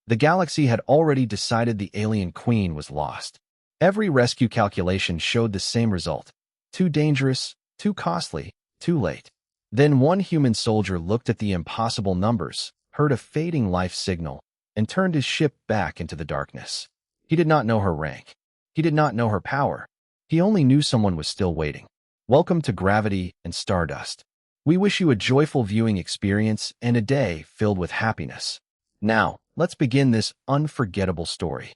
The galaxy had already decided the alien queen was lost. Every rescue calculation showed the same result. Too dangerous, too costly, too late. Then one human soldier looked at the impossible numbers, heard a fading life signal, and turned his ship back into the darkness. He did not know her rank. He did not know her power. He only knew someone was still waiting. Welcome to Gravity and Stardust. We wish you a joyful viewing experience and a day filled with happiness. Now, let's begin this unforgettable story.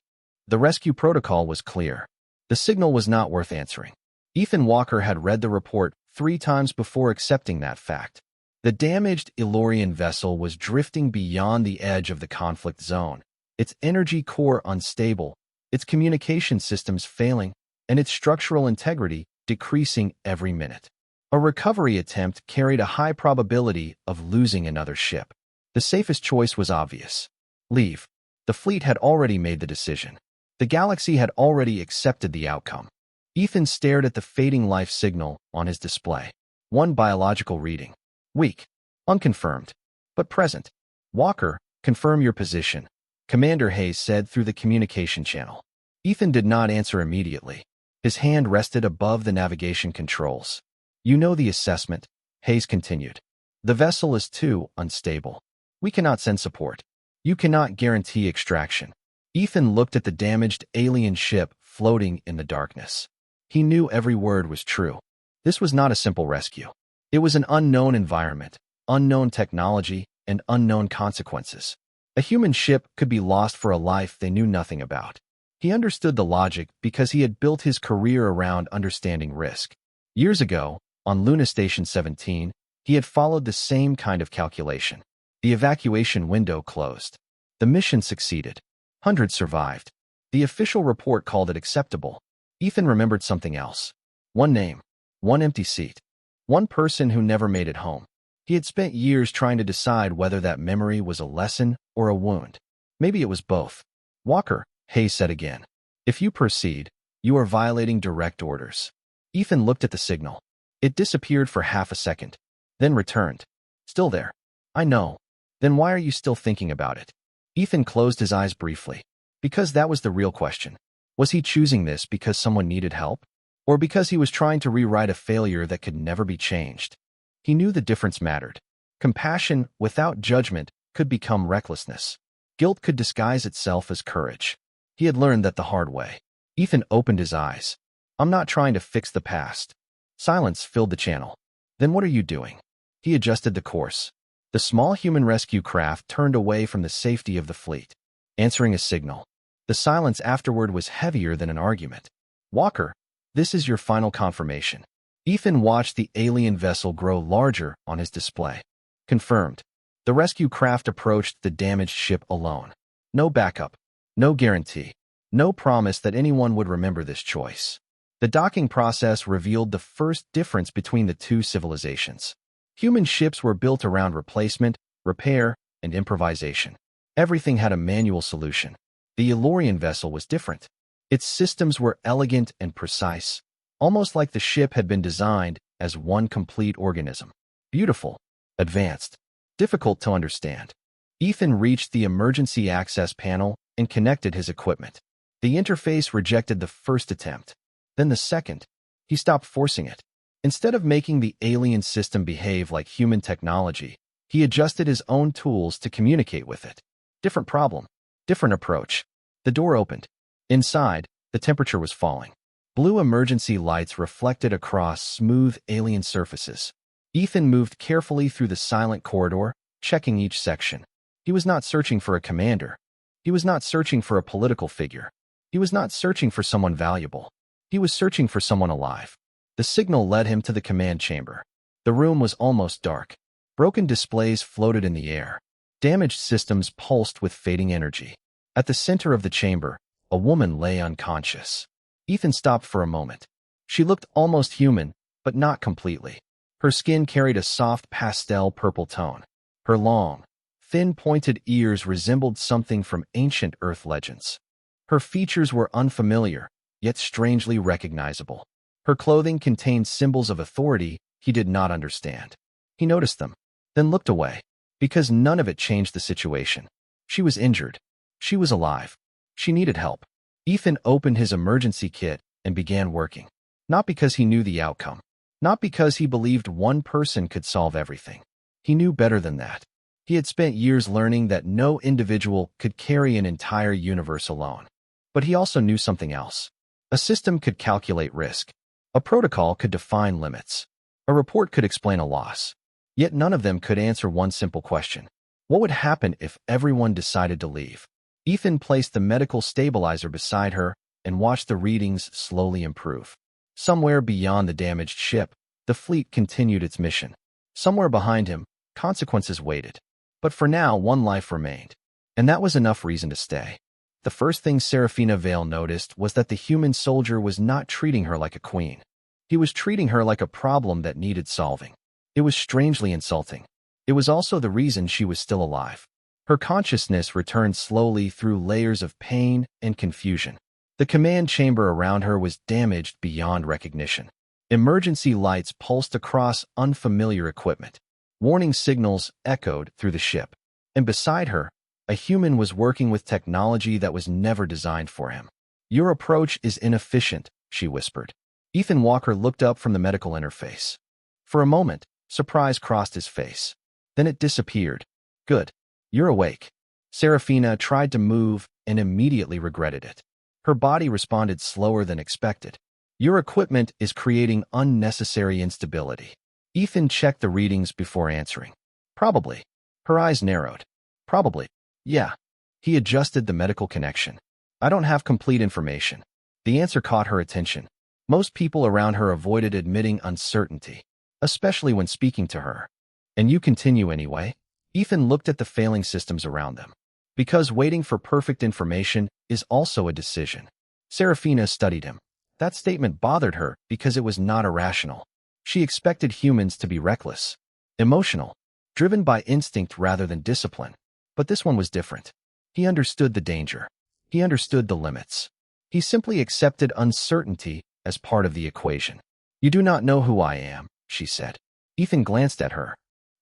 The rescue protocol was clear. The signal was not worth answering. Ethan Walker had read the report 3 times before accepting that fact. The damaged Elorian vessel was drifting beyond the edge of the conflict zone, its energy core unstable, its communication systems failing, and its structural integrity decreasing every minute. A recovery attempt carried a high probability of losing another ship. The safest choice was obvious. Leave. The fleet had already made the decision. The galaxy had already accepted the outcome. Ethan stared at the fading life signal on his display. One biological reading. Weak. Unconfirmed. But present. Walker, confirm your position, Commander Hayes said through the communication channel. Ethan did not answer immediately. His hand rested above the navigation controls. You know the assessment, Hayes continued. The vessel is too unstable. We cannot send support. You cannot guarantee extraction. Ethan looked at the damaged alien ship floating in the darkness. He knew every word was true. This was not a simple rescue. It was an unknown environment, unknown technology, and unknown consequences. A human ship could be lost for a life they knew nothing about. He understood the logic because he had built his career around understanding risk. Years ago, on Luna Station 17, he had followed the same kind of calculation. The evacuation window closed. The mission succeeded. Hundreds survived. The official report called it acceptable. Ethan remembered something else. One name. One empty seat. One person who never made it home. He had spent years trying to decide whether that memory was a lesson or a wound. Maybe it was both. Walker, Hayes said again. If you proceed, you are violating direct orders. Ethan looked at the signal. It disappeared for half a second, then returned. Still there. I know. Then why are you still thinking about it? Ethan closed his eyes briefly. Because that was the real question. Was he choosing this because someone needed help? Or because he was trying to rewrite a failure that could never be changed? He knew the difference mattered. Compassion without judgment could become recklessness. Guilt could disguise itself as courage. He had learned that the hard way. Ethan opened his eyes. I'm not trying to fix the past. Silence filled the channel. Then what are you doing? He adjusted the course. The small human rescue craft turned away from the safety of the fleet, answering a signal. The silence afterward was heavier than an argument. Walker, this is your final confirmation. Ethan watched the alien vessel grow larger on his display. Confirmed. The rescue craft approached the damaged ship alone. No backup. No guarantee. No promise that anyone would remember this choice. The docking process revealed the first difference between the two civilizations. Human ships were built around replacement, repair, and improvisation. Everything had a manual solution. The Elorian vessel was different. Its systems were elegant and precise, almost like the ship had been designed as one complete organism. Beautiful, advanced, difficult to understand. Ethan reached the emergency access panel and connected his equipment. The interface rejected the first attempt. Then the second. He stopped forcing it. Instead of making the alien system behave like human technology, he adjusted his own tools to communicate with it. Different problem. Different approach. The door opened. Inside, the temperature was falling. Blue emergency lights reflected across smooth alien surfaces. Ethan moved carefully through the silent corridor, checking each section. He was not searching for a commander. He was not searching for a political figure. He was not searching for someone valuable. He was searching for someone alive. The signal led him to the command chamber. The room was almost dark. Broken displays floated in the air. Damaged systems pulsed with fading energy. At the center of the chamber, a woman lay unconscious. Ethan stopped for a moment. She looked almost human, but not completely. Her skin carried a soft pastel purple tone. Her long, thin pointed ears resembled something from ancient Earth legends. Her features were unfamiliar, yet strangely recognizable. Her clothing contained symbols of authority he did not understand. He noticed them, then looked away, because none of it changed the situation. She was injured. She was alive. She needed help. Ethan opened his emergency kit and began working. Not because he knew the outcome. Not because he believed one person could solve everything. He knew better than that. He had spent years learning that no individual could carry an entire universe alone. But he also knew something else. A system could calculate risk. A protocol could define limits. A report could explain a loss. Yet none of them could answer one simple question. What would happen if everyone decided to leave? Ethan placed the medical stabilizer beside her and watched the readings slowly improve. Somewhere beyond the damaged ship, the fleet continued its mission. Somewhere behind him, consequences waited. But for now, one life remained. And that was enough reason to stay. The first thing Serafina Vale noticed was that the human soldier was not treating her like a queen. He was treating her like a problem that needed solving. It was strangely insulting. It was also the reason she was still alive. Her consciousness returned slowly through layers of pain and confusion. The command chamber around her was damaged beyond recognition. Emergency lights pulsed across unfamiliar equipment. Warning signals echoed through the ship. And beside her, a human was working with technology that was never designed for him. "Your approach is inefficient," she whispered. Ethan Walker looked up from the medical interface. For a moment, surprise crossed his face. Then it disappeared. "Good. You're awake." Serafina tried to move and immediately regretted it. Her body responded slower than expected. "Your equipment is creating unnecessary instability." Ethan checked the readings before answering. "Probably." Her eyes narrowed. "Probably. Yeah." He adjusted the medical connection. "I don't have complete information." The answer caught her attention. Most people around her avoided admitting uncertainty, especially when speaking to her. "And you continue anyway?" Ethan looked at the failing systems around them. Because waiting for perfect information is also a decision. Serafina studied him. That statement bothered her because it was not irrational. She expected humans to be reckless, emotional, driven by instinct rather than discipline. But this one was different. He understood the danger. He understood the limits. He simply accepted uncertainty as part of the equation. "You do not know who I am," she said. Ethan glanced at her.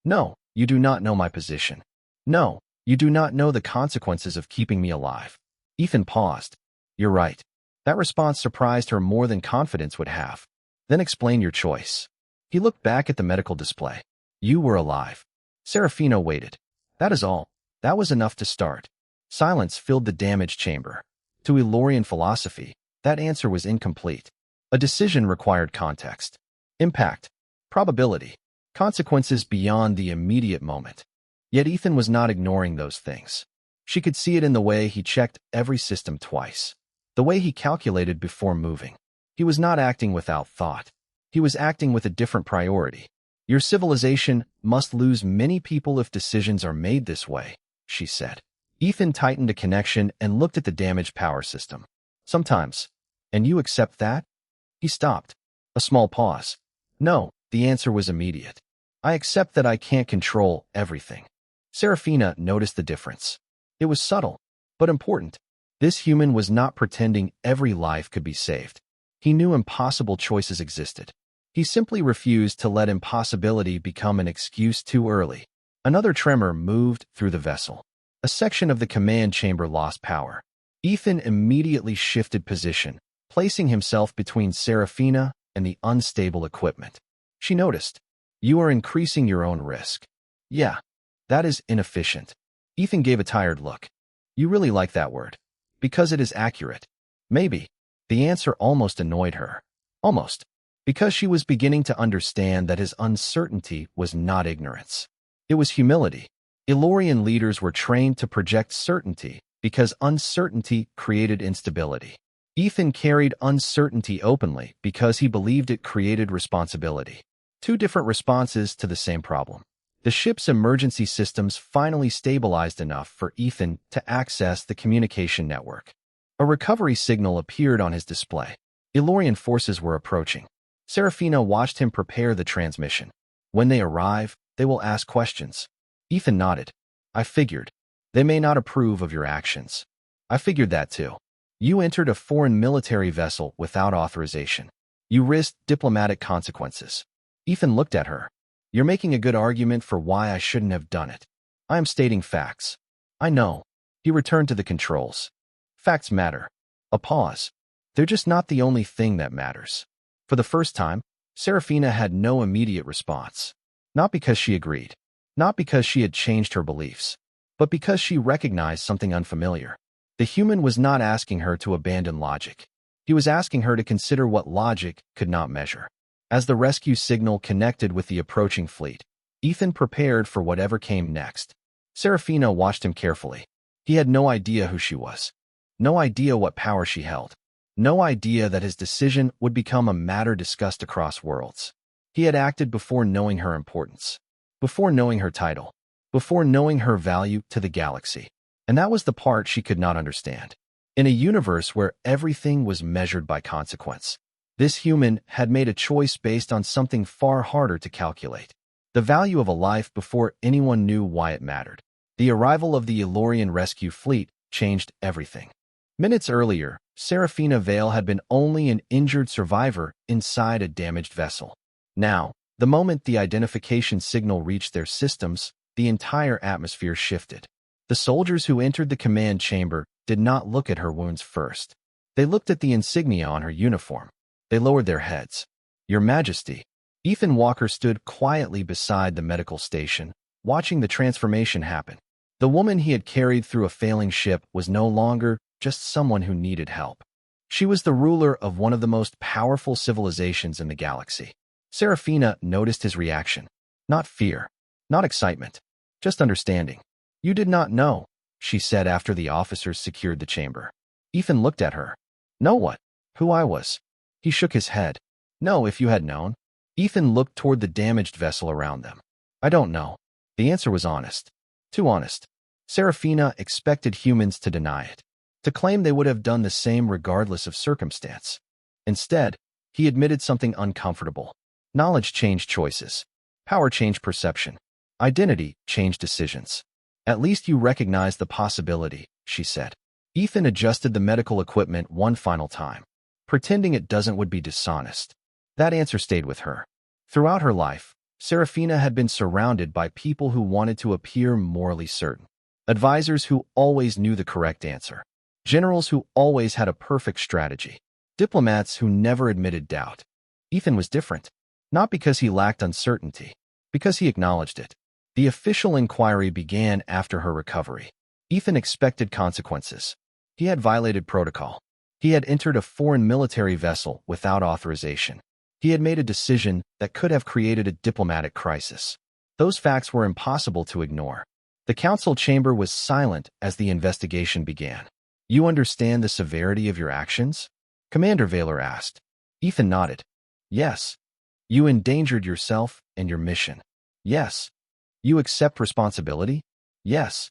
"No, you do not know my position. No, you do not know the consequences of keeping me alive." Ethan paused. "You're right." That response surprised her more than confidence would have. "Then explain your choice." He looked back at the medical display. "You were alive." Serafina waited. "That is all." That was enough to start. Silence filled the damaged chamber. To Elorian philosophy, that answer was incomplete. A decision required context, impact, probability, consequences beyond the immediate moment. Yet Ethan was not ignoring those things. She could see it in the way he checked every system twice, the way he calculated before moving. He was not acting without thought. He was acting with a different priority. "Your civilization must lose many people if decisions are made this way," she said. Ethan tightened a connection and looked at the damaged power system. "Sometimes. And you accept that?" He stopped. A small pause. "No," the answer was immediate. "I accept that I can't control everything." Serafina noticed the difference. It was subtle, but important. This human was not pretending every life could be saved. He knew impossible choices existed. He simply refused to let impossibility become an excuse too early. Another tremor moved through the vessel. A section of the command chamber lost power. Ethan immediately shifted position, placing himself between Serafina and the unstable equipment. She noticed. "You are increasing your own risk." "Yeah, that is inefficient." Ethan gave a tired look. "You really like that word." "Because it is accurate." "Maybe." The answer almost annoyed her. Almost. Because she was beginning to understand that his uncertainty was not ignorance. It was humility. Elorian leaders were trained to project certainty because uncertainty created instability. Ethan carried uncertainty openly because he believed it created responsibility. Two different responses to the same problem. The ship's emergency systems finally stabilized enough for Ethan to access the communication network. A recovery signal appeared on his display. Elorian forces were approaching. Serafina watched him prepare the transmission. "When they arrive, they will ask questions." Ethan nodded. "I figured. They may not approve of your actions." "I figured that too. You entered a foreign military vessel without authorization. You risked diplomatic consequences." Ethan looked at her. "You're making a good argument for why I shouldn't have done it. I am stating facts." "I know." He returned to the controls. Facts matter. A pause. They're just not the only thing that matters. For the first time, Serafina had no immediate response. Not because she agreed. Not because she had changed her beliefs. But because she recognized something unfamiliar. The human was not asking her to abandon logic. He was asking her to consider what logic could not measure. As the rescue signal connected with the approaching fleet, Ethan prepared for whatever came next. Serafina watched him carefully. He had no idea who she was. No idea what power she held. No idea that his decision would become a matter discussed across worlds. He had acted before knowing her importance. Before knowing her title. Before knowing her value to the galaxy. And that was the part she could not understand. In a universe where everything was measured by consequence, this human had made a choice based on something far harder to calculate. The value of a life before anyone knew why it mattered. The arrival of the Elorian rescue fleet changed everything. Minutes earlier, Serafina Vale had been only an injured survivor inside a damaged vessel. Now, the moment the identification signal reached their systems, the entire atmosphere shifted. The soldiers who entered the command chamber did not look at her wounds first. They looked at the insignia on her uniform. They lowered their heads. "Your Majesty." Ethan Walker stood quietly beside the medical station, watching the transformation happen. The woman he had carried through a failing ship was no longer just someone who needed help. She was the ruler of one of the most powerful civilizations in the galaxy. Serafina noticed his reaction. Not fear. Not excitement. Just understanding. "You did not know," she said after the officers secured the chamber. Ethan looked at her. "Know what? Who I was?" He shook his head. "No, if you had known." Ethan looked toward the damaged vessel around them. "I don't know." The answer was honest. Too honest. Serafina expected humans to deny it. To claim they would have done the same regardless of circumstance. Instead, he admitted something uncomfortable. Knowledge changed choices. Power changed perception. Identity changed decisions. "At least you recognize the possibility," she said. Ethan adjusted the medical equipment one final time. Pretending it would be dishonest. That answer stayed with her. Throughout her life, Serafina had been surrounded by people who wanted to appear morally certain. Advisors who always knew the correct answer. Generals who always had a perfect strategy. Diplomats who never admitted doubt. Ethan was different. Not because he lacked uncertainty. Because he acknowledged it. The official inquiry began after her recovery. Ethan expected consequences. He had violated protocol. He had entered a foreign military vessel without authorization. He had made a decision that could have created a diplomatic crisis. Those facts were impossible to ignore. The council chamber was silent as the investigation began. "You understand the severity of your actions?" Commander Vaylor asked. Ethan nodded. "Yes." "You endangered yourself and your mission." "Yes." "You accept responsibility?" "Yes."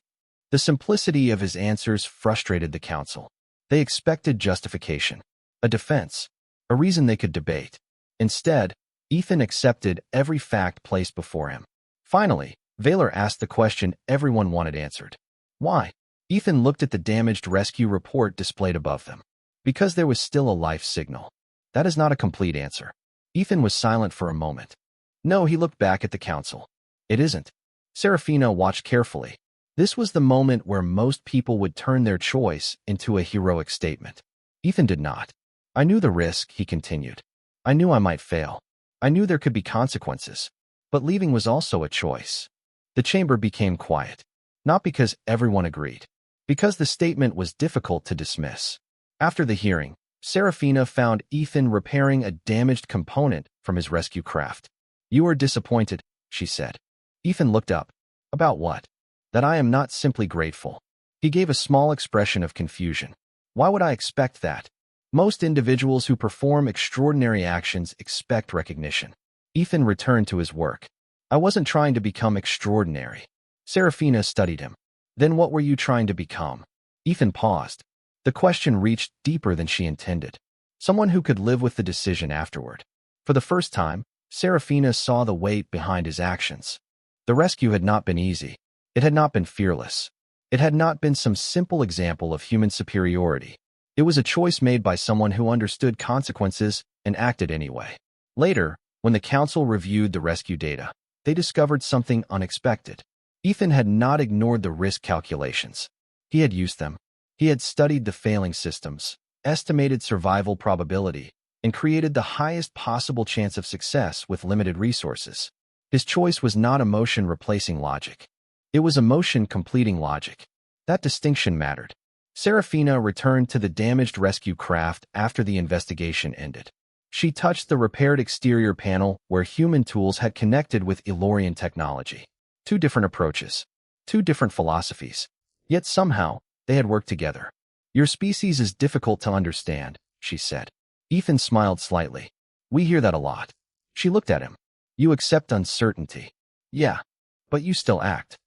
The simplicity of his answers frustrated the council. They expected justification, a defense, a reason they could debate. Instead, Ethan accepted every fact placed before him. Finally, Vaylor asked the question everyone wanted answered. "Why?" Ethan looked at the damaged rescue report displayed above them. "Because there was still a life signal." "That is not a complete answer." Ethan was silent for a moment. "No," he looked back at the council. "It isn't." Serafina watched carefully. This was the moment where most people would turn their choice into a heroic statement. Ethan did not. "I knew the risk," he continued. "I knew I might fail. I knew there could be consequences. But leaving was also a choice." The chamber became quiet. Not because everyone agreed. Because the statement was difficult to dismiss. After the hearing, Serafina found Ethan repairing a damaged component from his rescue craft. "You are disappointed," she said. Ethan looked up. "About what?" "That I am not simply grateful." He gave a small expression of confusion. "Why would I expect that?" "Most individuals who perform extraordinary actions expect recognition." Ethan returned to his work. "I wasn't trying to become extraordinary." Serafina studied him. "Then what were you trying to become?" Ethan paused. The question reached deeper than she intended. Someone who could live with the decision afterward. For the first time, Serafina saw the weight behind his actions. The rescue had not been easy. It had not been fearless. It had not been some simple example of human superiority. It was a choice made by someone who understood consequences and acted anyway. Later, when the council reviewed the rescue data, they discovered something unexpected. Ethan had not ignored the risk calculations. He had used them. He had studied the failing systems, estimated survival probability, and created the highest possible chance of success with limited resources. His choice was not emotion replacing logic. It was emotion completing logic. That distinction mattered. Serafina returned to the damaged rescue craft after the investigation ended. She touched the repaired exterior panel where human tools had connected with Elorian technology. Two different approaches. Two different philosophies. Yet somehow, they had worked together. Your species is difficult to understand, she said. Ethan smiled slightly. We hear that a lot. She looked at him. You accept uncertainty. Yeah, but you still act.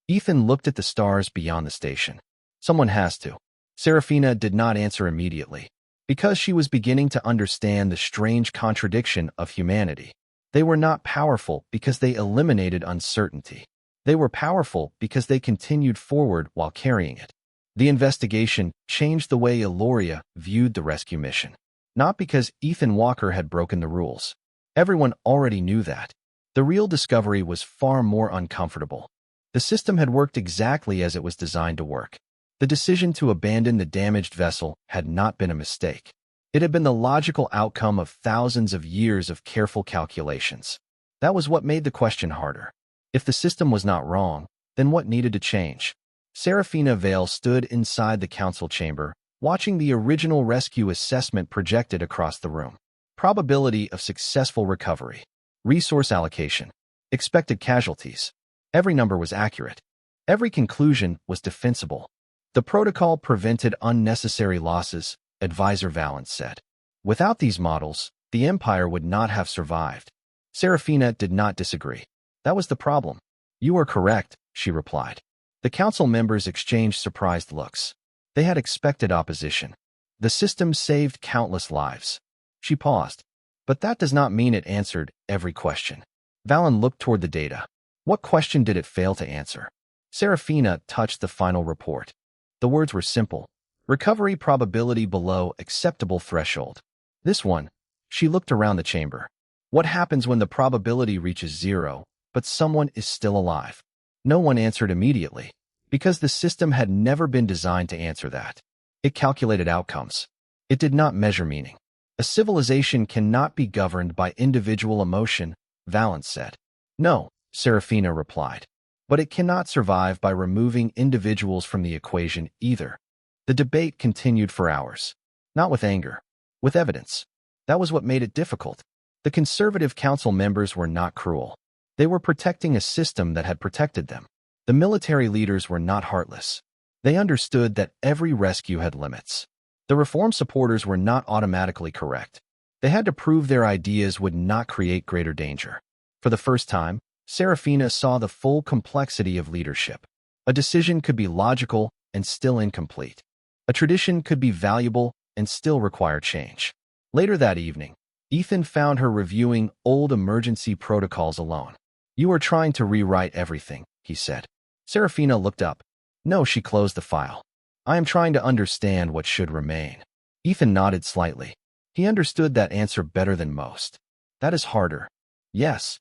Ethan looked at the stars beyond the station. Someone has to. Serafina did not answer immediately, because she was beginning to understand the strange contradiction of humanity. They were not powerful because they eliminated uncertainty. They were powerful because they continued forward while carrying it. The investigation changed the way Eloria viewed the rescue mission. Not because Ethan Walker had broken the rules. Everyone already knew that. The real discovery was far more uncomfortable. The system had worked exactly as it was designed to work. The decision to abandon the damaged vessel had not been a mistake. It had been the logical outcome of thousands of years of careful calculations. That was what made the question harder. If the system was not wrong, then what needed to change? Serafina Vale stood inside the council chamber, watching the original rescue assessment projected across the room. Probability of successful recovery. Resource allocation. Expected casualties. Every number was accurate. Every conclusion was defensible. The protocol prevented unnecessary losses, Advisor Valance said. Without these models, the Empire would not have survived. Serafina did not disagree. That was the problem. You are correct, she replied. The council members exchanged surprised looks. They had expected opposition. The system saved countless lives. She paused. But that does not mean it answered every question. Valen looked toward the data. What question did it fail to answer? Serafina touched the final report. The words were simple. Recovery probability below acceptable threshold. This one. She looked around the chamber. What happens when the probability reaches 0, but someone is still alive? No one answered immediately, because the system had never been designed to answer that. It calculated outcomes. It did not measure meaning. A civilization cannot be governed by individual emotion, Valance said. No, Serafina replied. But it cannot survive by removing individuals from the equation either. The debate continued for hours. Not with anger. With evidence. That was what made it difficult. The conservative council members were not cruel. They were protecting a system that had protected them. The military leaders were not heartless. They understood that every rescue had limits. The reform supporters were not automatically correct. They had to prove their ideas would not create greater danger. For the first time, Serafina saw the full complexity of leadership. A decision could be logical and still incomplete. A tradition could be valuable and still require change. Later that evening, Ethan found her reviewing old emergency protocols alone. You are trying to rewrite everything, he said. Serafina looked up. No, she closed the file. I am trying to understand what should remain. Ethan nodded slightly. He understood that answer better than most. That is harder. Yes.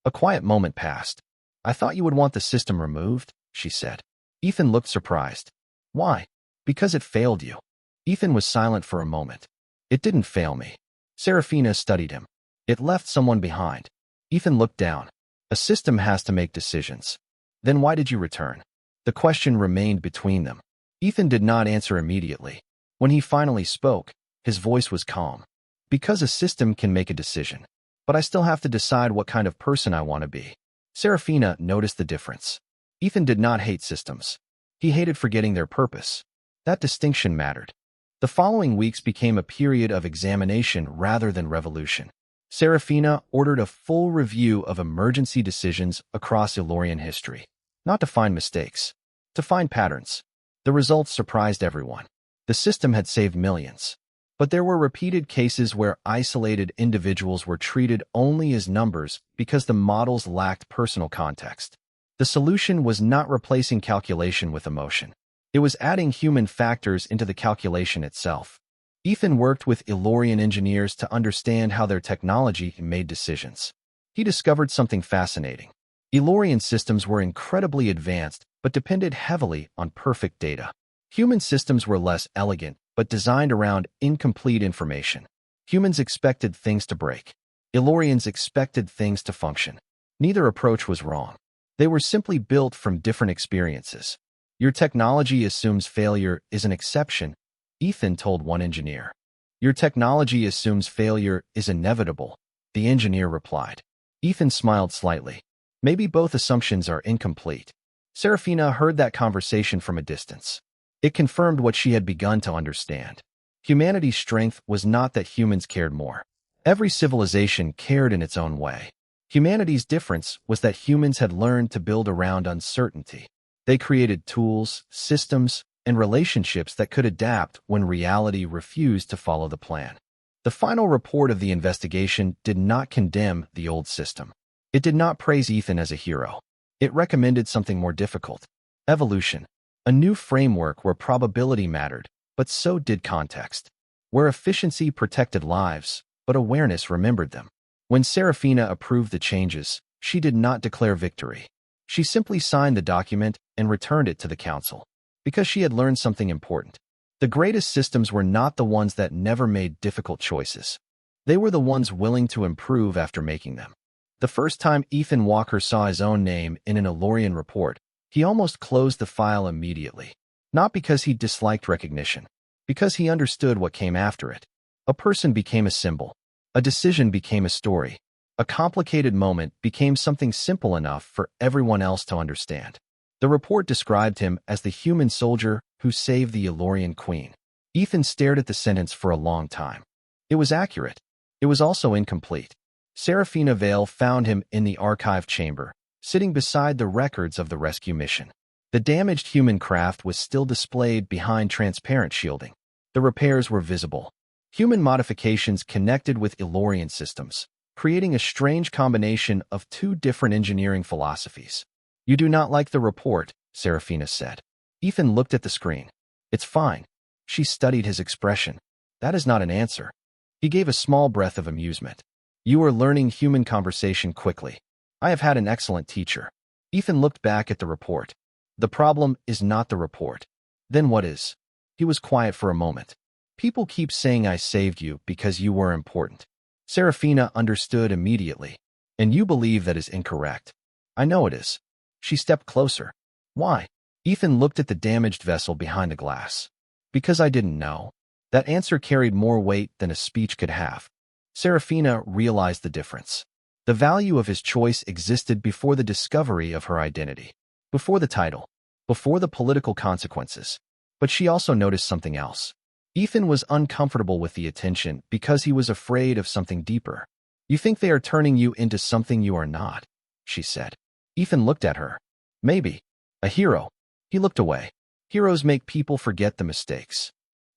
A quiet moment passed. I thought you would want the system removed, she said. Ethan looked surprised. Why? Because it failed you. Ethan was silent for a moment. It didn't fail me. Serafina studied him. It left someone behind. Ethan looked down. A system has to make decisions. Then why did you return? The question remained between them. Ethan did not answer immediately. When he finally spoke, his voice was calm. Because a system can make a decision. But I still have to decide what kind of person I want to be. Serafina noticed the difference. Ethan did not hate systems. He hated forgetting their purpose. That distinction mattered. The following weeks became a period of examination rather than revolution. Serafina ordered a full review of emergency decisions across Elorian history. Not to find mistakes. To find patterns. The results surprised everyone. The system had saved millions. But there were repeated cases where isolated individuals were treated only as numbers because the models lacked personal context. The solution was not replacing calculation with emotion. It was adding human factors into the calculation itself. Ethan worked with Elorian engineers to understand how their technology made decisions. He discovered something fascinating. Elorian systems were incredibly advanced but depended heavily on perfect data. Human systems were less elegant, but designed around incomplete information. Humans expected things to break. Ilorians expected things to function. Neither approach was wrong. They were simply built from different experiences. Your technology assumes failure is an exception, Ethan told one engineer. Your technology assumes failure is inevitable, the engineer replied. Ethan smiled slightly. Maybe both assumptions are incomplete. Serafina heard that conversation from a distance. It confirmed what she had begun to understand. Humanity's strength was not that humans cared more. Every civilization cared in its own way. Humanity's difference was that humans had learned to build around uncertainty. They created tools, systems, and relationships that could adapt when reality refused to follow the plan. The final report of the investigation did not condemn the old system. It did not praise Ethan as a hero. It recommended something more difficult. Evolution. A new framework where probability mattered, but so did context. Where efficiency protected lives, but awareness remembered them. When Serafina approved the changes, she did not declare victory. She simply signed the document and returned it to the council. Because she had learned something important. The greatest systems were not the ones that never made difficult choices. They were the ones willing to improve after making them. The first time Ethan Walker saw his own name in an Ilorian report, he almost closed the file immediately. Not because he disliked recognition, because he understood what came after it. A person became a symbol. A decision became a story. A complicated moment became something simple enough for everyone else to understand. The report described him as the human soldier who saved the Ilorian queen. Ethan stared at the sentence for a long time. It was accurate. It was also incomplete. Serafina Vale found him in the archive chamber, sitting beside the records of the rescue mission. The damaged human craft was still displayed behind transparent shielding. The repairs were visible. Human modifications connected with Ilorian systems, creating a strange combination of two different engineering philosophies. You do not like the report, Serafina said. Ethan looked at the screen. It's fine. She studied his expression. That is not an answer. He gave a small breath of amusement. You are learning human conversation quickly. I have had an excellent teacher. Ethan looked back at the report. The problem is not the report. Then what is? He was quiet for a moment. People keep saying I saved you because you were important. Serafina understood immediately. And you believe that is incorrect. I know it is. She stepped closer. Why? Ethan looked at the damaged vessel behind the glass. Because I didn't know. That answer carried more weight than a speech could have. Serafina realized the difference. The value of his choice existed before the discovery of her identity. Before the title. Before the political consequences. But she also noticed something else. Ethan was uncomfortable with the attention because he was afraid of something deeper. You think they are turning you into something you are not, she said. Ethan looked at her. Maybe. A hero. He looked away. Heroes make people forget the mistakes.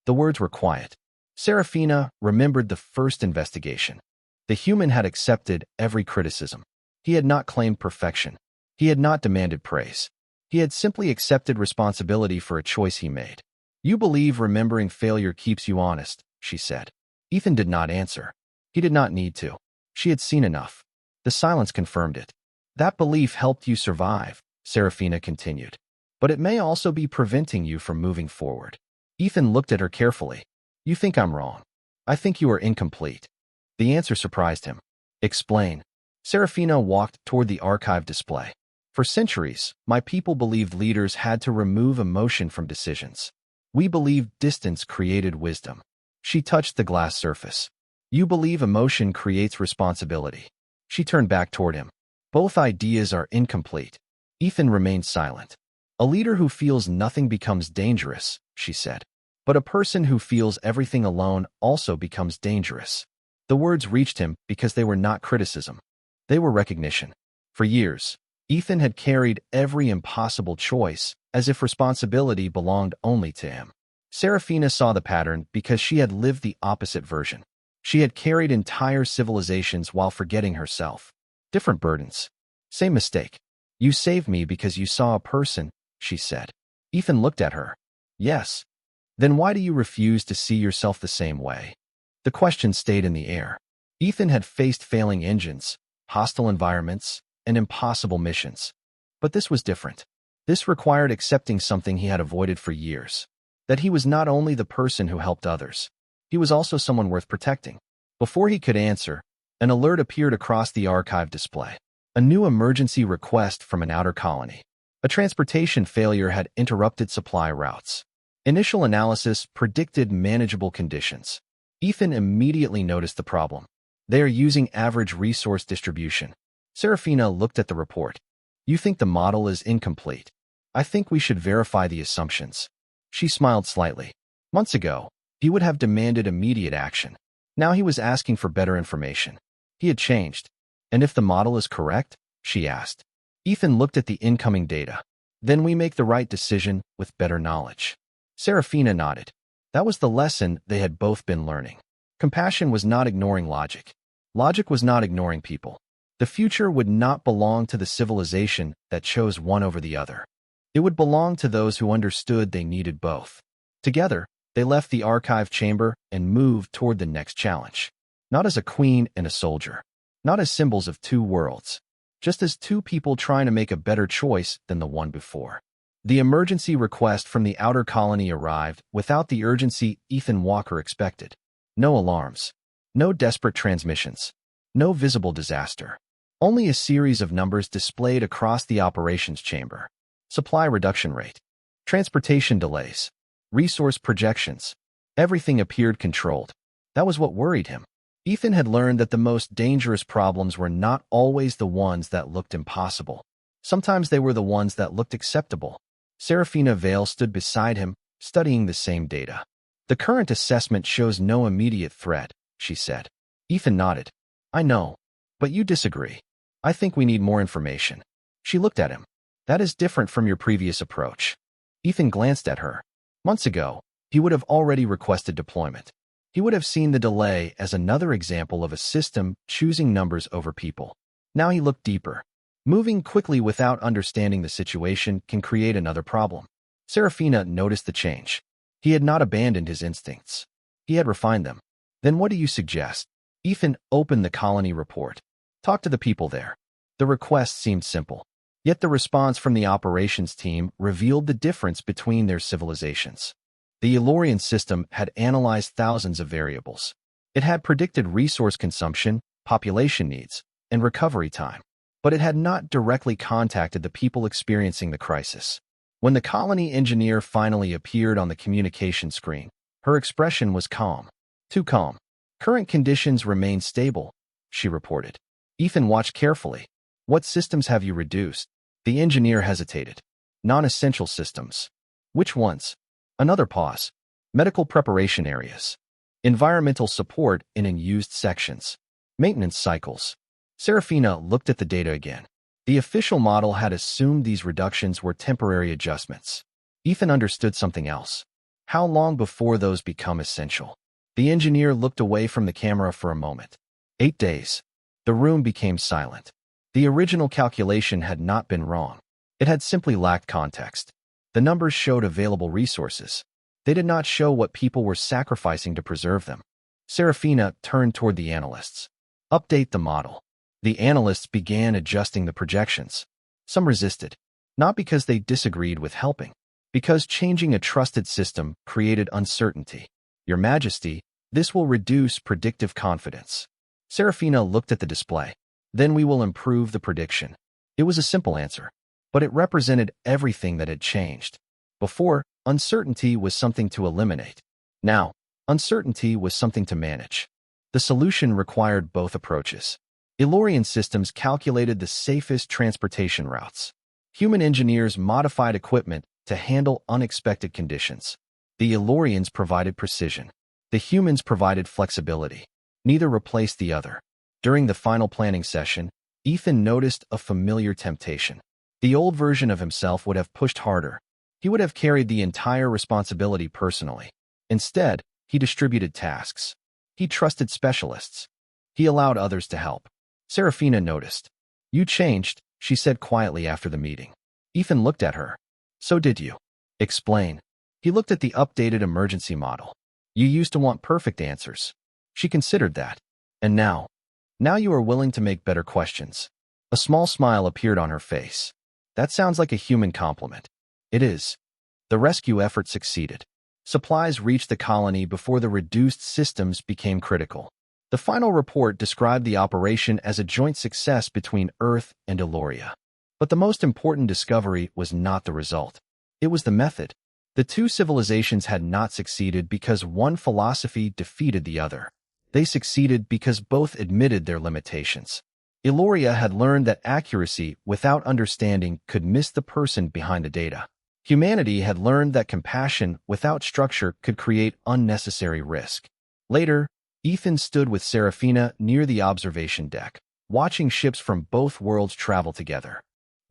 The words were quiet. Serafina remembered the first investigation. The human had accepted every criticism. He had not claimed perfection. He had not demanded praise. He had simply accepted responsibility for a choice he made. You believe remembering failure keeps you honest, she said. Ethan did not answer. He did not need to. She had seen enough. The silence confirmed it. That belief helped you survive, Serafina continued. But it may also be preventing you from moving forward. Ethan looked at her carefully. You think I'm wrong. I think you are incomplete. The answer surprised him. Explain. Serafina walked toward the archive display. For centuries, my people believed leaders had to remove emotion from decisions. We believed distance created wisdom. She touched the glass surface. You believe emotion creates responsibility. She turned back toward him. Both ideas are incomplete. Ethan remained silent. A leader who feels nothing becomes dangerous, she said. But a person who feels everything alone also becomes dangerous. The words reached him because they were not criticism. They were recognition. For years, Ethan had carried every impossible choice as if responsibility belonged only to him. Serafina saw the pattern because she had lived the opposite version. She had carried entire civilizations while forgetting herself. Different burdens. Same mistake. You saved me because you saw a person, she said. Ethan looked at her. Yes. Then why do you refuse to see yourself the same way? The question stayed in the air. Ethan had faced failing engines, hostile environments, and impossible missions. But this was different. This required accepting something he had avoided for years. That he was not only the person who helped others, he was also someone worth protecting. Before he could answer, an alert appeared across the archive display. A new emergency request from an outer colony. A transportation failure had interrupted supply routes. Initial analysis predicted manageable conditions. Ethan immediately noticed the problem. They are using average resource distribution. Serafina looked at the report. You think the model is incomplete? I think we should verify the assumptions. She smiled slightly. Months ago, he would have demanded immediate action. Now he was asking for better information. He had changed. And if the model is correct? She asked. Ethan looked at the incoming data. Then we make the right decision with better knowledge. Serafina nodded. That was the lesson they had both been learning. Compassion was not ignoring logic. Logic was not ignoring people. The future would not belong to the civilization that chose one over the other. It would belong to those who understood they needed both. Together, they left the archive chamber and moved toward the next challenge. Not as a queen and a soldier. Not as symbols of two worlds. Just as two people trying to make a better choice than the one before. The emergency request from the outer colony arrived without the urgency Ethan Walker expected. No alarms. No desperate transmissions. No visible disaster. Only a series of numbers displayed across the operations chamber. Supply reduction rate. Transportation delays. Resource projections. Everything appeared controlled. That was what worried him. Ethan had learned that the most dangerous problems were not always the ones that looked impossible. Sometimes they were the ones that looked acceptable. Serafina Vale stood beside him, studying the same data. The current assessment shows no immediate threat, she said. Ethan nodded. I know. But you disagree. I think we need more information. She looked at him. That is different from your previous approach. Ethan glanced at her. Months ago, he would have already requested deployment. He would have seen the delay as another example of a system choosing numbers over people. Now he looked deeper. Moving quickly without understanding the situation can create another problem. Serafina noticed the change. He had not abandoned his instincts. He had refined them. Then what do you suggest? Ethan opened the colony report. Talk to the people there. The request seemed simple. Yet the response from the operations team revealed the difference between their civilizations. The Elorian system had analyzed thousands of variables. It had predicted resource consumption, population needs, and recovery time. But it had not directly contacted the people experiencing the crisis. When the colony engineer finally appeared on the communication screen, her expression was calm. Too calm. Current conditions remain stable, she reported. Ethan watched carefully. What systems have you reduced? The engineer hesitated. Non-essential systems. Which ones? Another pause. Medical preparation areas. Environmental support in unused sections. Maintenance cycles. Serafina looked at the data again. The official model had assumed these reductions were temporary adjustments. Ethan understood something else. How long before those become essential? The engineer looked away from the camera for a moment. 8 days. The room became silent. The original calculation had not been wrong. It had simply lacked context. The numbers showed available resources. They did not show what people were sacrificing to preserve them. Serafina turned toward the analysts. Update the model. The analysts began adjusting the projections. Some resisted, not because they disagreed with helping, because changing a trusted system created uncertainty. Your Majesty, this will reduce predictive confidence. Serafina looked at the display. Then we will improve the prediction. It was a simple answer, but it represented everything that had changed. Before, uncertainty was something to eliminate. Now, uncertainty was something to manage. The solution required both approaches. Elorian systems calculated the safest transportation routes. Human engineers modified equipment to handle unexpected conditions. The Elorians provided precision. The humans provided flexibility. Neither replaced the other. During the final planning session, Ethan noticed a familiar temptation. The old version of himself would have pushed harder. He would have carried the entire responsibility personally. Instead, he distributed tasks. He trusted specialists. He allowed others to help. Serafina noticed. You changed, she said quietly after the meeting. Ethan looked at her. So did you. Explain. He looked at the updated emergency model. You used to want perfect answers. She considered that. And now? Now you are willing to make better questions. A small smile appeared on her face. That sounds like a human compliment. It is. The rescue effort succeeded. Supplies reached the colony before the reduced systems became critical. The final report described the operation as a joint success between Earth and Eloria. But the most important discovery was not the result. It was the method. The two civilizations had not succeeded because one philosophy defeated the other. They succeeded because both admitted their limitations. Eloria had learned that accuracy without understanding could miss the person behind the data. Humanity had learned that compassion without structure could create unnecessary risk. Later, Ethan stood with Serafina near the observation deck, watching ships from both worlds travel together.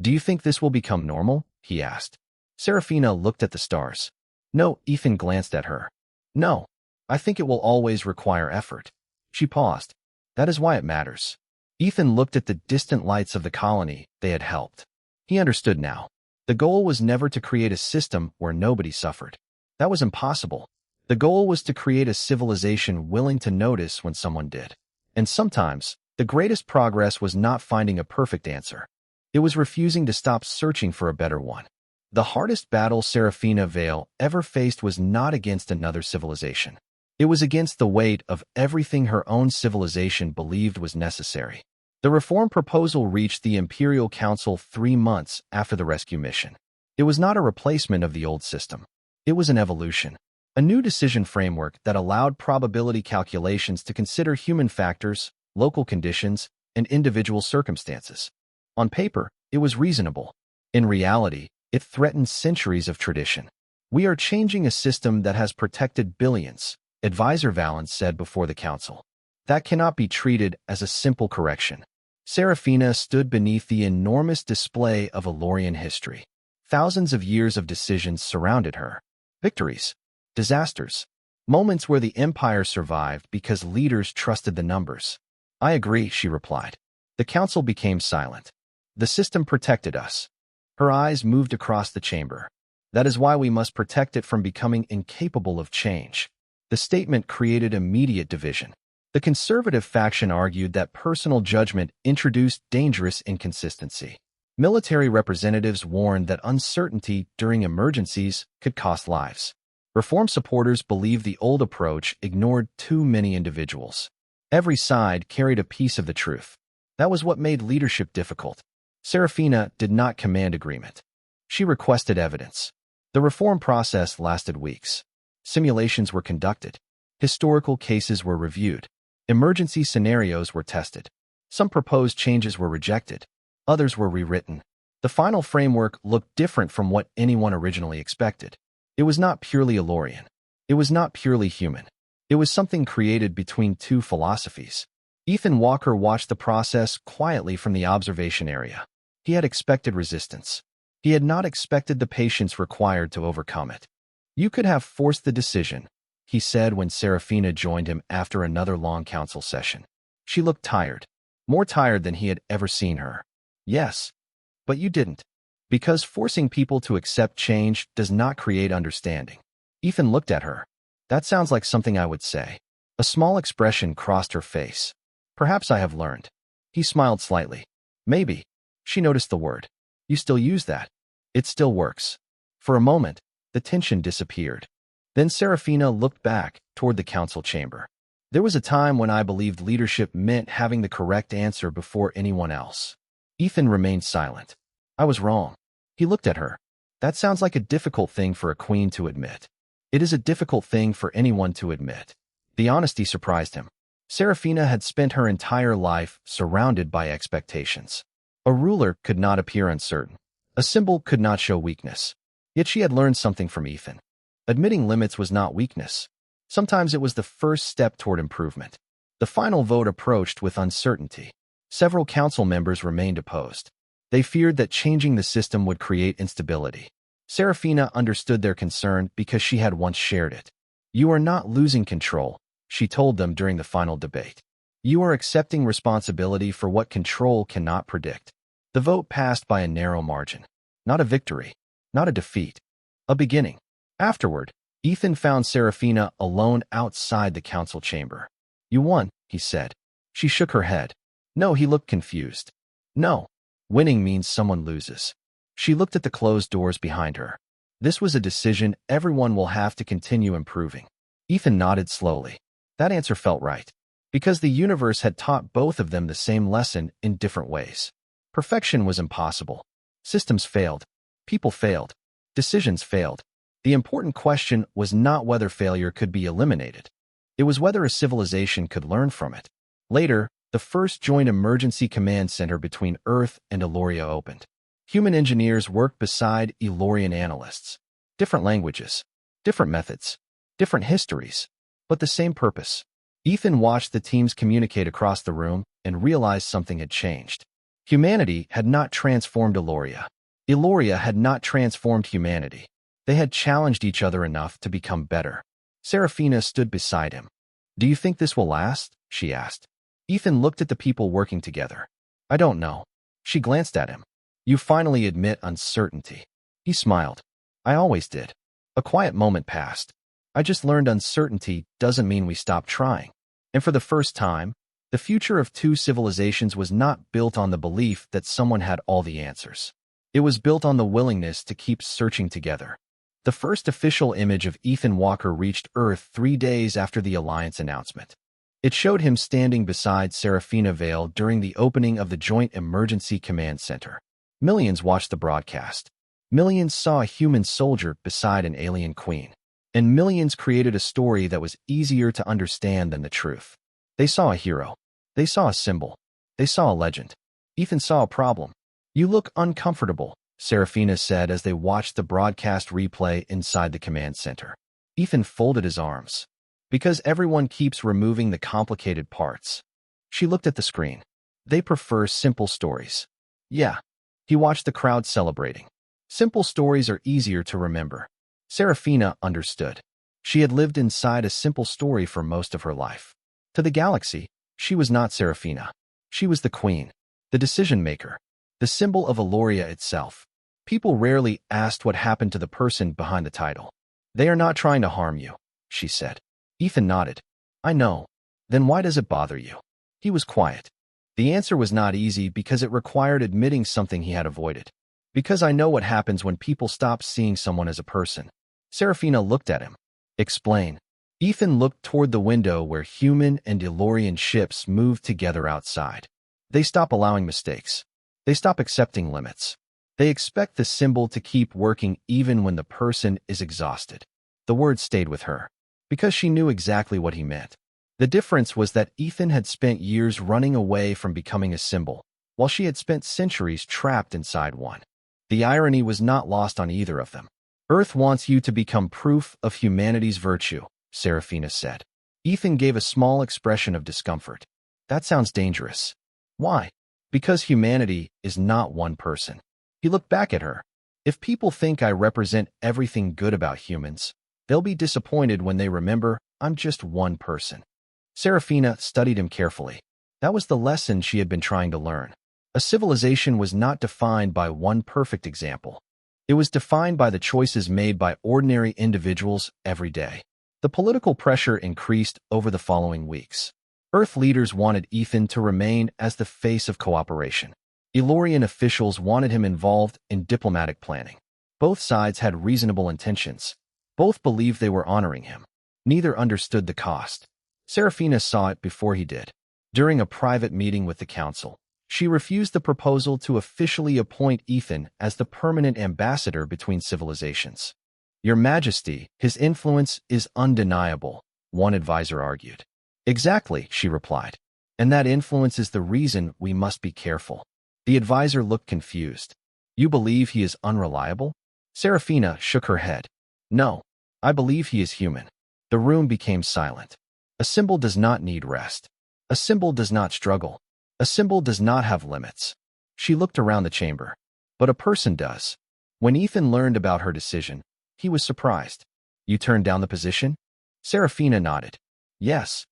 "Do you think this will become normal?" he asked. Serafina looked at the stars. "No," Ethan glanced at her. "No, I think it will always require effort." She paused. "That is why it matters." Ethan looked at the distant lights of the colony they had helped. He understood now. The goal was never to create a system where nobody suffered. That was impossible. The goal was to create a civilization willing to notice when someone did. And sometimes, the greatest progress was not finding a perfect answer. It was refusing to stop searching for a better one. The hardest battle Serafina Vale ever faced was not against another civilization. It was against the weight of everything her own civilization believed was necessary. The reform proposal reached the Imperial Council 3 months after the rescue mission. It was not a replacement of the old system. It was an evolution. A new decision framework that allowed probability calculations to consider human factors, local conditions, and individual circumstances. On paper, it was reasonable. In reality, it threatened centuries of tradition. "We are changing a system that has protected billions," Advisor Valens said before the council. "That cannot be treated as a simple correction." Serafina stood beneath the enormous display of Elorian history. Thousands of years of decisions surrounded her. Victories, disasters, moments where the empire survived because leaders trusted the numbers. "I agree," she replied. The council became silent. "The system protected us." Her eyes moved across the chamber. "That is why we must protect it from becoming incapable of change." The statement created immediate division. The conservative faction argued that personal judgment introduced dangerous inconsistency. Military representatives warned that uncertainty during emergencies could cost lives. Reform supporters believed the old approach ignored too many individuals. Every side carried a piece of the truth. That was what made leadership difficult. Serafina did not command agreement. She requested evidence. The reform process lasted weeks. Simulations were conducted. Historical cases were reviewed. Emergency scenarios were tested. Some proposed changes were rejected. Others were rewritten. The final framework looked different from what anyone originally expected. It was not purely Elorian. It was not purely human. It was something created between two philosophies. Ethan Walker watched the process quietly from the observation area. He had expected resistance. He had not expected the patience required to overcome it. "You could have forced the decision," he said when Serafina joined him after another long council session. She looked tired, more tired than he had ever seen her. "Yes, but you didn't. Because forcing people to accept change does not create understanding." Ethan looked at her. "That sounds like something I would say." A small expression crossed her face. "Perhaps I have learned." He smiled slightly. "Maybe." She noticed the word. "You still use that." "It still works." For a moment, the tension disappeared. Then Serafina looked back toward the council chamber. "There was a time when I believed leadership meant having the correct answer before anyone else." Ethan remained silent. "I was wrong." He looked at her. "That sounds like a difficult thing for a queen to admit." "It is a difficult thing for anyone to admit." The honesty surprised him. Serafina had spent her entire life surrounded by expectations. A ruler could not appear uncertain. A symbol could not show weakness. Yet she had learned something from Ethan. Admitting limits was not weakness. Sometimes it was the first step toward improvement. The final vote approached with uncertainty. Several council members remained opposed. They feared that changing the system would create instability. Serafina understood their concern because she had once shared it. "You are not losing control," she told them during the final debate. "You are accepting responsibility for what control cannot predict." The vote passed by a narrow margin. Not a victory. Not a defeat. A beginning. Afterward, Ethan found Serafina alone outside the council chamber. "You won," he said. She shook her head. "No," he looked confused. "No. Winning means someone loses." She looked at the closed doors behind her. This was a decision everyone will have to continue improving. Ethan nodded slowly. That answer felt right. Because the universe had taught both of them the same lesson in different ways. Perfection was impossible. Systems failed. People failed. Decisions failed. The important question was not whether failure could be eliminated. It was whether a civilization could learn from it. Later, the first joint emergency command center between Earth and Eloria opened. Human engineers worked beside Elorian analysts. Different languages, different methods, different histories, but the same purpose. Ethan watched the teams communicate across the room and realized something had changed. Humanity had not transformed Eloria. Eloria had not transformed humanity. They had challenged each other enough to become better. Serafina stood beside him. "Do you think this will last?" she asked. Ethan looked at the people working together. "I don't know." She glanced at him. "You finally admit uncertainty." He smiled. "I always did." A quiet moment passed. "I just learned uncertainty doesn't mean we stop trying." And for the first time, the future of two civilizations was not built on the belief that someone had all the answers. It was built on the willingness to keep searching together. The first official image of Ethan Walker reached Earth 3 days after the Alliance announcement. It showed him standing beside Serafina Vale during the opening of the Joint Emergency Command Center. Millions watched the broadcast. Millions saw a human soldier beside an alien queen. And millions created a story that was easier to understand than the truth. They saw a hero. They saw a symbol. They saw a legend. Ethan saw a problem. "You look uncomfortable," Serafina said as they watched the broadcast replay inside the command center. Ethan folded his arms. "Because everyone keeps removing the complicated parts." She looked at the screen. "They prefer simple stories." "Yeah." He watched the crowd celebrating. "Simple stories are easier to remember." Serafina understood. She had lived inside a simple story for most of her life. To the galaxy, she was not Serafina. She was the queen, the decision-maker, the symbol of Eloria itself. People rarely asked what happened to the person behind the title. "They are not trying to harm you," she said. Ethan nodded. "I know. Then why does it bother you?" He was quiet. The answer was not easy because it required admitting something he had avoided. "Because I know what happens when people stop seeing someone as a person." Serafina looked at him. "Explain." Ethan looked toward the window where human and Elorian ships moved together outside. They stop allowing mistakes. They stop accepting limits. They expect the symbol to keep working even when the person is exhausted. The word stayed with her, because she knew exactly what he meant. The difference was that Ethan had spent years running away from becoming a symbol, while she had spent centuries trapped inside one. The irony was not lost on either of them. "Earth wants you to become proof of humanity's virtue," Serafina said. Ethan gave a small expression of discomfort. "That sounds dangerous." "Why?" "Because humanity is not one person." He looked back at her. "If people think I represent everything good about humans, they'll be disappointed when they remember I'm just one person." Serafina studied him carefully. That was the lesson she had been trying to learn. A civilization was not defined by one perfect example. It was defined by the choices made by ordinary individuals every day. The political pressure increased over the following weeks. Earth leaders wanted Ethan to remain as the face of cooperation. Elorian officials wanted him involved in diplomatic planning. Both sides had reasonable intentions. Both believed they were honoring him. Neither understood the cost. Serafina saw it before he did. During a private meeting with the council, she refused the proposal to officially appoint Ethan as the permanent ambassador between civilizations. "Your Majesty, his influence is undeniable," one advisor argued. "Exactly," she replied. "And that influence is the reason we must be careful." The advisor looked confused. "You believe he is unreliable?" Serafina shook her head. "No, I believe he is human." The room became silent. A symbol does not need rest. A symbol does not struggle. A symbol does not have limits. She looked around the chamber. But a person does. When Ethan learned about her decision, he was surprised. "You turned down the position?" Serafina nodded. "Yes."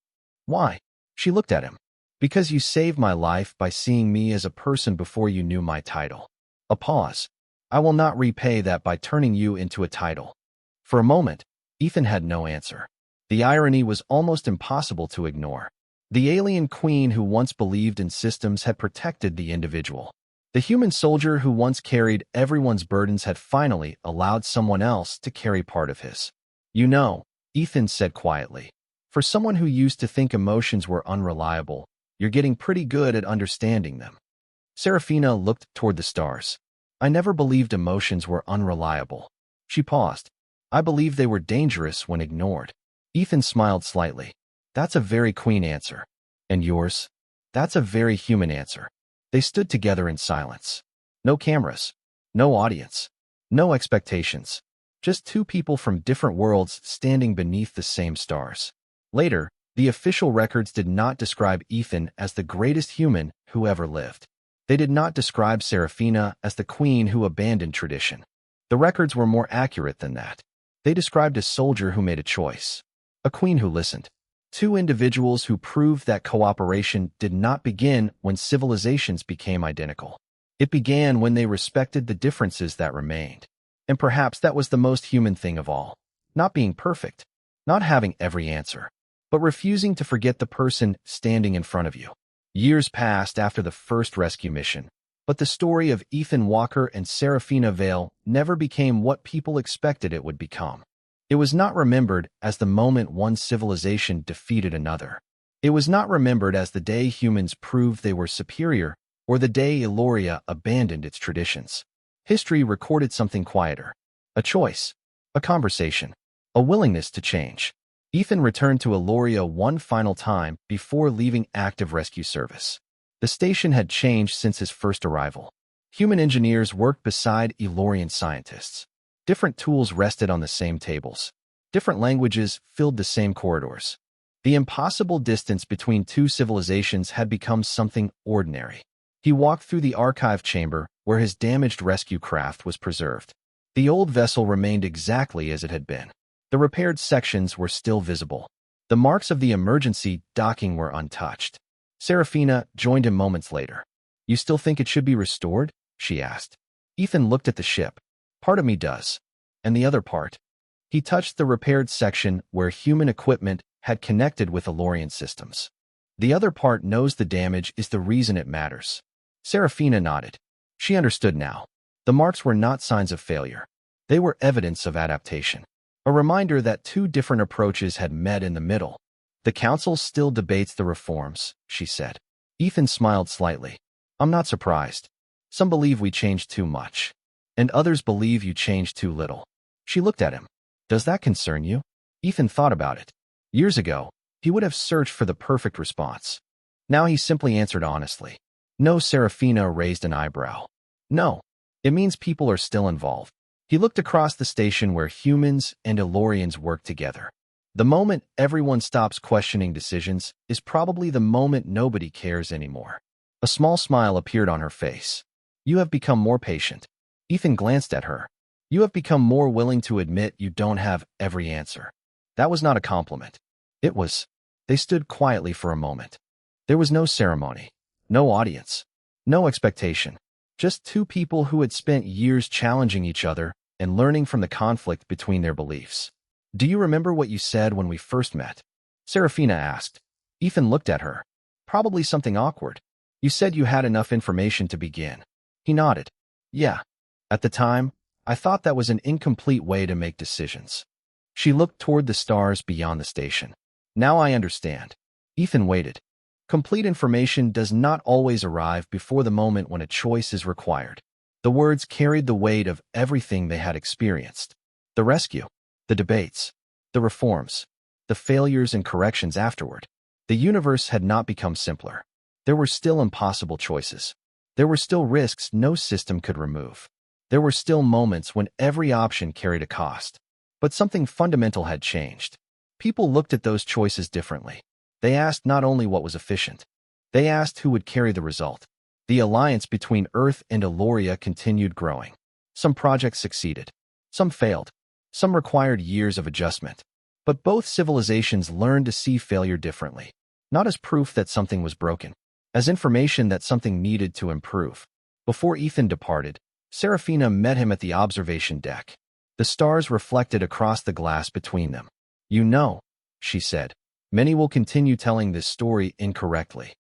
"Why?" She looked at him. "Because you saved my life by seeing me as a person before you knew my title." A pause. "I will not repay that by turning you into a title." For a moment, Ethan had no answer. The irony was almost impossible to ignore. The alien queen who once believed in systems had protected the individual. The human soldier who once carried everyone's burdens had finally allowed someone else to carry part of his. You know, Ethan said quietly. For someone who used to think emotions were unreliable, you're getting pretty good at understanding them. Serafina looked toward the stars. I never believed emotions were unreliable. She paused. I believed they were dangerous when ignored. Ethan smiled slightly. That's a very queen answer. And yours? That's a very human answer. They stood together in silence. No cameras. No audience. No expectations. Just two people from different worlds standing beneath the same stars. Later, the official records did not describe Ethan as the greatest human who ever lived. They did not describe Serafina as the queen who abandoned tradition. The records were more accurate than that. They described a soldier who made a choice. A queen who listened. Two individuals who proved that cooperation did not begin when civilizations became identical. It began when they respected the differences that remained. And perhaps that was the most human thing of all. Not being perfect. Not having every answer. But refusing to forget the person standing in front of you. Years passed after the first rescue mission, but the story of Ethan Walker and Serafina Vale never became what people expected it would become. It was not remembered as the moment one civilization defeated another. It was not remembered as the day humans proved they were superior or the day Eloria abandoned its traditions. History recorded something quieter. A choice. A conversation. A willingness to change. Ethan returned to Eloria one final time before leaving active rescue service. The station had changed since his first arrival. Human engineers worked beside Elorian scientists. Different tools rested on the same tables. Different languages filled the same corridors. The impossible distance between two civilizations had become something ordinary. He walked through the archive chamber where his damaged rescue craft was preserved. The old vessel remained exactly as it had been. The repaired sections were still visible. The marks of the emergency docking were untouched. Serafina joined him moments later. You still think it should be restored? She asked. Ethan looked at the ship. Part of me does. And the other part? He touched the repaired section where human equipment had connected with Elorian systems. The other part knows the damage is the reason it matters. Serafina nodded. She understood now. The marks were not signs of failure. They were evidence of adaptation. A reminder that two different approaches had met in the middle. The council still debates the reforms, she said. Ethan smiled slightly. I'm not surprised. Some believe we changed too much. And others believe you changed too little. She looked at him. Does that concern you? Ethan thought about it. Years ago, he would have searched for the perfect response. Now he simply answered honestly. No. Serafina raised an eyebrow. No. It means people are still involved. He looked across the station where humans and Elorians work together. The moment everyone stops questioning decisions is probably the moment nobody cares anymore. A small smile appeared on her face. You have become more patient. Ethan glanced at her. You have become more willing to admit you don't have every answer. That was not a compliment. It was. They stood quietly for a moment. There was no ceremony, no audience, no expectation. Just two people who had spent years challenging each other and learning from the conflict between their beliefs. Do you remember what you said when we first met? Serafina asked. Ethan looked at her. Probably something awkward. You said you had enough information to begin. He nodded. Yeah. At the time, I thought that was an incomplete way to make decisions. She looked toward the stars beyond the station. Now I understand. Ethan waited. Complete information does not always arrive before the moment when a choice is required. The words carried the weight of everything they had experienced. The rescue, the debates, the reforms, the failures and corrections afterward. The universe had not become simpler. There were still impossible choices. There were still risks no system could remove. There were still moments when every option carried a cost. But something fundamental had changed. People looked at those choices differently. They asked not only what was efficient. They asked who would carry the result. The alliance between Earth and Eloria continued growing. Some projects succeeded. Some failed. Some required years of adjustment. But both civilizations learned to see failure differently. Not as proof that something was broken. As information that something needed to improve. Before Ethan departed, Serafina met him at the observation deck. The stars reflected across the glass between them. You know, she said, many will continue telling this story incorrectly.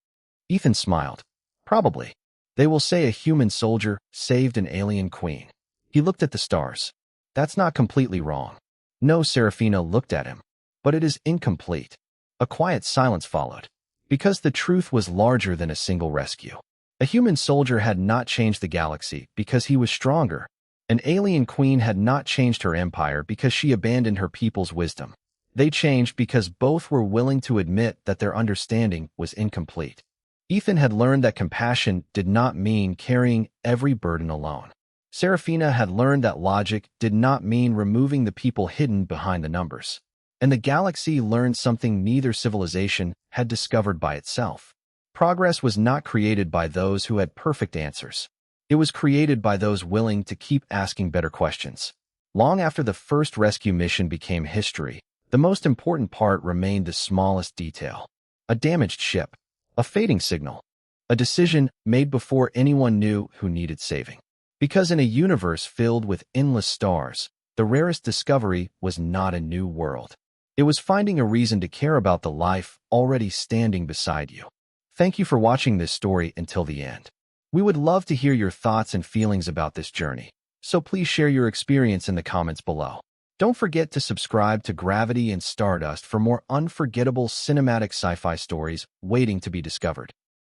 Ethan smiled. Probably. They will say a human soldier saved an alien queen. He looked at the stars. That's not completely wrong. No, Serafina looked at him. But it is incomplete. A quiet silence followed. Because the truth was larger than a single rescue. A human soldier had not changed the galaxy because he was stronger. An alien queen had not changed her empire because she abandoned her people's wisdom. They changed because both were willing to admit that their understanding was incomplete. Ethan had learned that compassion did not mean carrying every burden alone. Serafina had learned that logic did not mean removing the people hidden behind the numbers. And the galaxy learned something neither civilization had discovered by itself. Progress was not created by those who had perfect answers. It was created by those willing to keep asking better questions. Long after the first rescue mission became history, the most important part remained the smallest detail. A damaged ship, a fading signal, a decision made before anyone knew who needed saving. Because in a universe filled with endless stars, the rarest discovery was not a new world. It was finding a reason to care about the life already standing beside you. Thank you for watching this story until the end. We would love to hear your thoughts and feelings about this journey, so please share your experience in the comments below. Don't forget to subscribe to Gravity and Stardust for more unforgettable cinematic sci-fi stories waiting to be discovered.